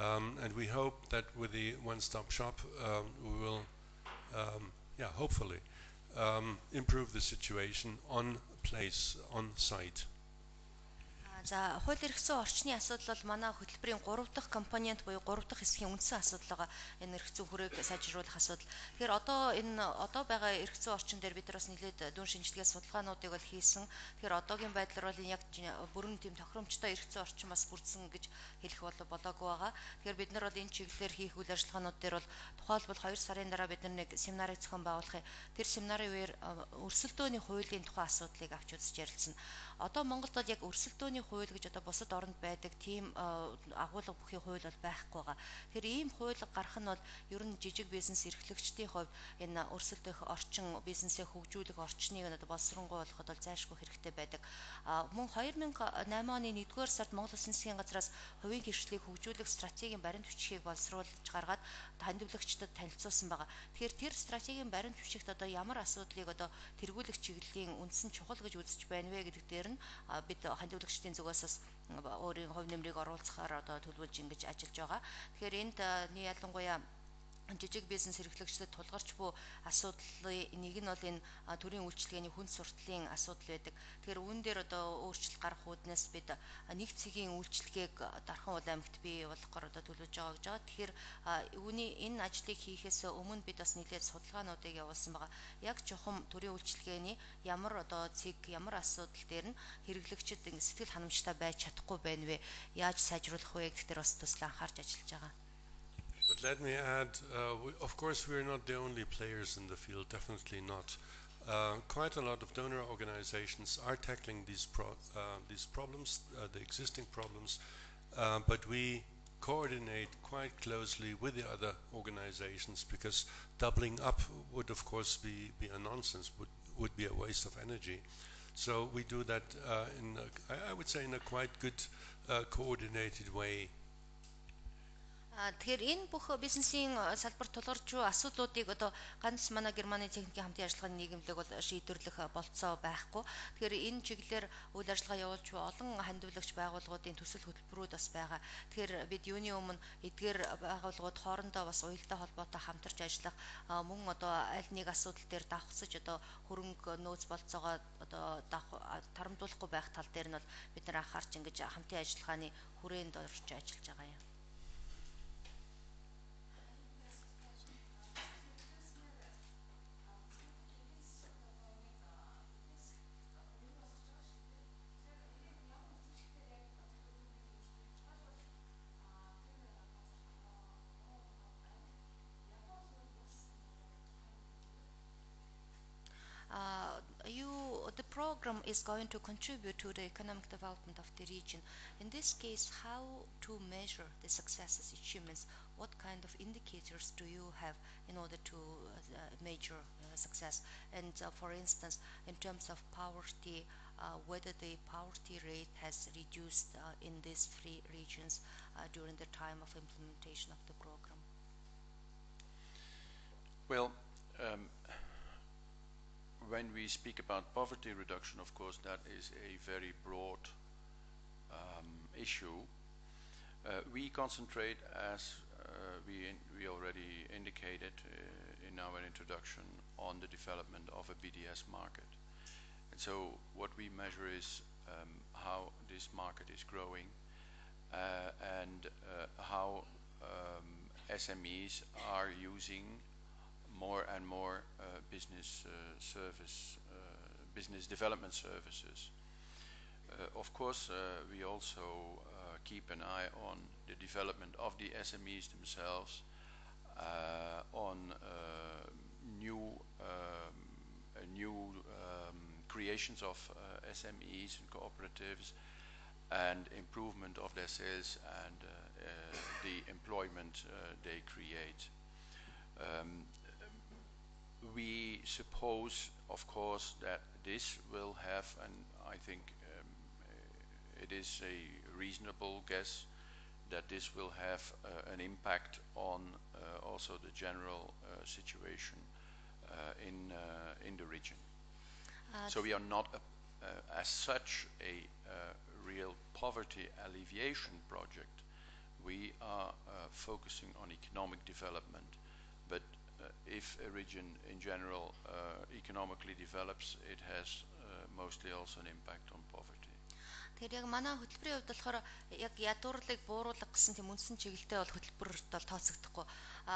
And we hope that with the one-stop shop, we will, hopefully, improve the situation on place, on site. За хууль эрх зүйн орчны асуудал бол манай хөтөлбөрийн 3 дахь компонент буюу 3 дахь хэсгийн үндсэн асуудал байгаа. Энэ эрх зүйн хүрээг сайжруулах асуудал. Тэгэхээр одоо байгаа эрх зүйн орчин дээр бид нар бас нэлээд дүн шинжилгээ судалгаануудыг бол хийсэн. Тэгэхээр одоогийн байдлаар бол яг бүрэн тийм тохиромжтой эрх зүйн орчин бас бүрдсэн гэж хэлэх болоогүй байгаа. Тэгэхээр бид нар бол энэ чиглэлээр хийх үйл ажиллагаанууд дээр бол тухайлбал 2 сарын дараа бид нар нэг семинарыг зохион байгуулах. Тэр семинарын үеэр өрсөлдөөний хуулийн тухай асуудлыг авч үзэж ярилцсан. Одоо Монголд бол яг өрсөлдөөний хууль гэж одоо бусад оронд байдаг тийм агуулга бүхий хууль бол байхгүй байгаа. Тэгэхээр ийм хууль гарах нь бол ер нь жижиг бизнес эрхлэгчдийн хувьд энэ өрсөлдөх орчин, бизнесээ хөгжүүлэх орчныг одоо боловсронгуй болгоход бол зайлшгүй хэрэгтэй байдаг. Мөн 2008 оны 1-р сард Монгол Улсын засгийн газраас хувийн хөгжлийг хөгжүүлэх стратегийн баримт бичгийг боловсруулж гаргаад хандивлагчдад танилцуулсан байгаа. Тэгэхээр тэр стратегийн баримт бичигт одоо ямар асуудлыг одоо тэргүүлэх чиглэлийн үндсэн чухал гэж үзэж байна вэ гэдэг дээр нь бид хандивлагчдын зүгээс бас өөрийн хувь нэмрийг оруулахаар одоо төлөвлөж ингэж ажиллаж байгаа. Тэгэхээр энд ялангуяа жижиг бизнес эрхлэгчдэд тулгарч буй асуудлын нэг нь бол энэ төрийн үйлчилгээний хүнд суртлын асуудал байдаг. Тэгэхээр үүн дээр одоо өөрчлөлт гарах үүднээс бид нэг цэгийн үйлчилгээг Дархан уул аймагт бий болгохоор одоо төлөвлөж байгаа гэж байгаа. Тэгэхээр энэ ажлыг хийхээс өмнө бид бас нэлээд судалгаануудыг явуулсан байгаа. Яг чухам төрийн үйлчилгээний ямар одоо цэг, ямар асуудал дээр нь хэрэглэгчид сэтгэл ханамжтай байж чадахгүй байна вэ? Яаж сайжруулах вэ гэдэг дээр бас төсөл анхаарч ажиллаж байгаа. But let me add, of course, we're not the only players in the field, definitely not. Quite a lot of donor organizations are tackling these problems, the existing problems, but we coordinate quite closely with the other organizations because doubling up would, of course, be a nonsense, would be a waste of energy. So we do that I would say, in a quite good coordinated way. Тэгэхээр энэ бүх бизнесийн салбарт тулгарч буй асуудлуудыг одоо ганц манай Германы техникийн хамтын ажиллагааны нийгэмлэг бол шийдвэрлэх болцоо байхгүй. Тэгэхээр энэ чиглэлээр үйл ажиллагаа явуулж буй олон хандивлагч байгууллагуудын төсөл хөтөлбөрүүд бас байгаа. Тэгэхээр бид юуны өмнө эдгээр байгууллагууд хоорондоо бас уялдаа холбоотой хамтарч ажиллах, мөн одоо аль нэг асуудал дээр давхсаж одоо хөрөнгө нөөц болцоогоо одоо тарамдуулахгүй байх тал дээр нь бол бид нар анхаарч ингэж хамтын ажиллагааны хүрээнд орж ажиллаж байгаа юм. The program is going to contribute to the economic development of the region. In this case, how to measure the successes, achievements? What kind of indicators do you have in order to measure success? And for instance, in terms of poverty, whether the poverty rate has reduced in these 3 regions during the time of implementation of the program? Well, when we speak about poverty reduction, of course, that is a very broad issue. We concentrate, as we already indicated in our introduction, on the development of a BDS market. And so what we measure is how this market is growing and how SMEs are using more and more business development services. Of course, we also keep an eye on the development of the SMEs themselves, on new creations of SMEs and cooperatives, and improvement of their sales and the employment they create. We suppose, of course, that this will have, and I think it is a reasonable guess, that this will have an impact on also the general situation in the region. So we are not as such a real poverty alleviation project. We are focusing on economic development, but if a region in general economically develops, it has mostly also an impact on poverty. Тэгэхээр яг манай хөтөлбөрийн хувьд болохоор яг ядуурлыг бууруулах гэсэн тийм үндсэн чиглэлтэй бол хөтөлбөрт бол тооцогдохгүй.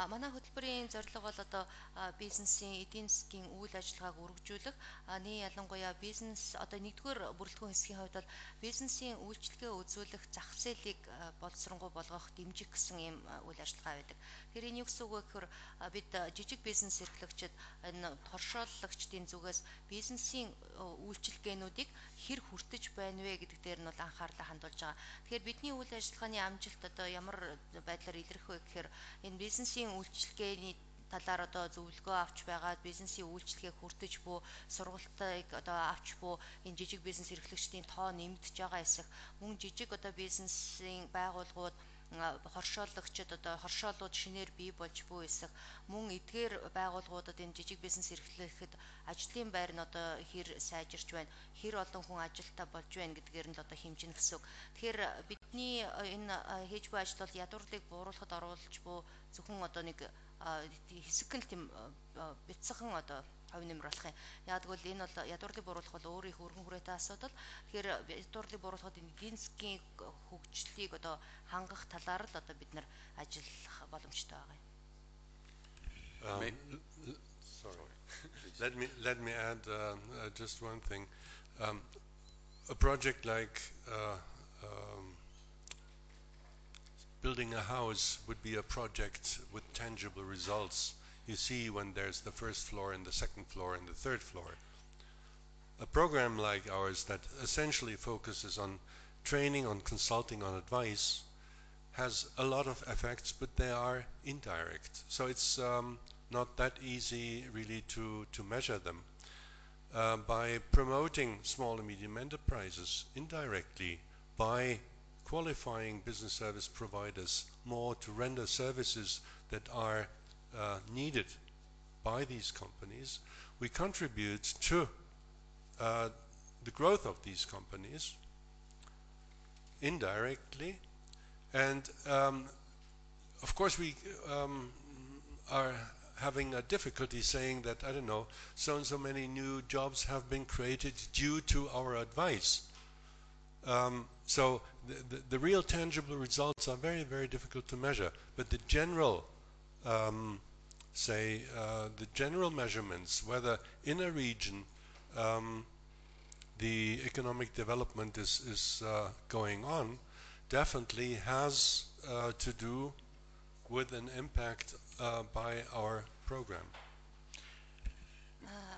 Манай хөтөлбөрийн зорилго бол одоо бизнесийн эдийн засгийн үйл ажиллагааг өргөжүүлэх, ялангуяа бизнес одоо нэгдүгээр бүрэлдэхүүн хэсгийн хувьд бол бизнесийн үйлчлэгээ үзүүлэх, зах зээлийг боловсронгуй болгох, дэмжих гэсэн ийм үйл ажиллагаа байдаг. Тэгэхээр энэ юу гэсэн үг вэ гэхээр бид жижиг бизнес эрхлэгчид энэ хоршооллогчдын зүгээс бизнесийн үйлчилгээнүүдийг хэр хүртэж байна вэ гэдэг дээр нь бол анхаарлаа хандуулж байгаа. Тэгэхээр бидний үйл ажиллагааны амжилт одоо ямар байдлаар илэрх вэ гэхээр энэ бизнесийн үйлчилгээний талаар одоо зөвлөгөө авч байгаа бизнесийн үйлчлэгээ хүртэж буй сургалтыг одоо авч буй энэ жижиг бизнес эрхлэгчдийн тоо нэмэгдэж байгаа эсэх мөн жижиг одоо бизнесийн байгууллагууд хоршоологчид одоо хоршоолууд шинээр бий болж буй эсэх мөн эдгээр байгууллагуудад энэ жижиг бизнес эрхлэхэд ажлын байр нь одоо хэр сайжирч байна, хэр олон хүн ажилтаа болж байна гэдгээр нь л одоо хэмжинэ гэсэн үг. Тэгэхээр бидний энэ хийж буй ажил бол ядуурлыг бууруулахад оруулж буй зөвхөн одоо нэг хэсэг нь тийм бяцхан одоо хувь нэмэр болох юм. Яг тэгвэл энэ бол ядуурлыг бууруулах бол өөр их өргөн хүрээтэй асуудал. Тэгэхээр ядуурлыг бууруулахад эдийн засгийн хөгжлийг одоо хангах талаар л одоо бид нар ажиллах боломжтой байгаа юм. Sorry. Let me add just one thing. A project like building a house would be a project with tangible results. You see when there's the first floor and the second floor and the third floor. A program like ours that essentially focuses on training, on consulting, on advice has a lot of effects, but they are indirect. So it's not that easy really to measure them. By promoting small and medium enterprises indirectly, by qualifying business service providers more to render services that are needed by these companies, we contribute to the growth of these companies indirectly. And of course we are having a difficulty saying that, I don't know, so and so many new jobs have been created due to our advice. So the real tangible results are very, very difficult to measure. But the general, the general measurements, whether in a region the economic development is going on, definitely has to do with an impact by our program.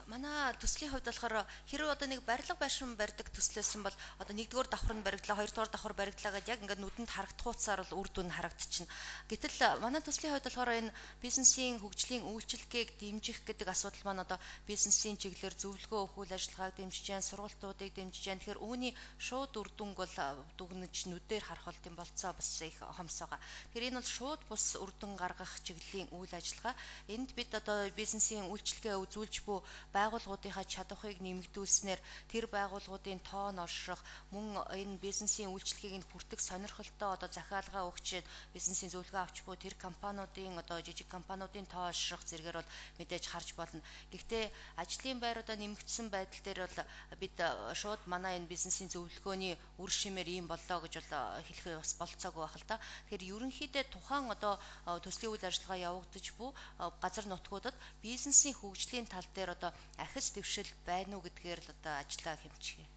Манай төслийн хувьд болохоор хэрвээ одоо нэг барилга байшин барьдаг төслөөсөн бол одоо нэгдүгээр давхар нь баригдлаа, хоёрдугаар давхар баригдлаа гэж яг ингээд нүдэнд харагдахуйцаар бол үр дүн харагдчихна. Гэтэл манай төслийн хувьд болохоор энэ бизнесийн хөгжлийн үйлчлэгийг дэмжих гэдэг асуудал маань одоо бизнесийн чиглэлээр зөвлөгөө өгөх үйл ажиллагааг дэмжиж जैन, сургалтуудыг дэмжиж जैन. Тэгэхээр үүний шууд үр дүнг бол дүгнэж нүдээр харах бол тийм болцоо бас их хомс байгаа. Тэгэхээр энэ бол шууд бус үр дүн гаргах чиглэлийн үйл ажиллагаа. Энд бид одоо бизнесийн үйлчлэгээ үзүүлж буй байгууллагуудынхаа чадварыг нэмэгдүүлснээр тэр байгууллагуудын тоо нь орших, мөн энэ бизнесийн үйлчлэгийг нь хүртэх сонирхолтой одоо захиалгаа өгч бизнесийн зөвлөгөө авч буй тэр компаниудын одоо жижиг компаниудын тоо орших зэрэгээр бол мэдээж харж болно. Гэхдээ ажлын байруудаа нэмэгдсэн байдал дээр бол бид шууд манай энэ бизнесийн зөвлөгөөний үр шимээр ийм боллоо гэж бол хэлэх бас болцоогүй байх л да. Тэгэхээр ерөнхийдөө тухайн одоо төслийн үйл ажиллагаа явагдаж буй газар нутгуудад бизнесийн хөгжлийн тал дээр одоо ахис дэвшил байна уу гэдгээр л одоо ажиллаа хэмжих.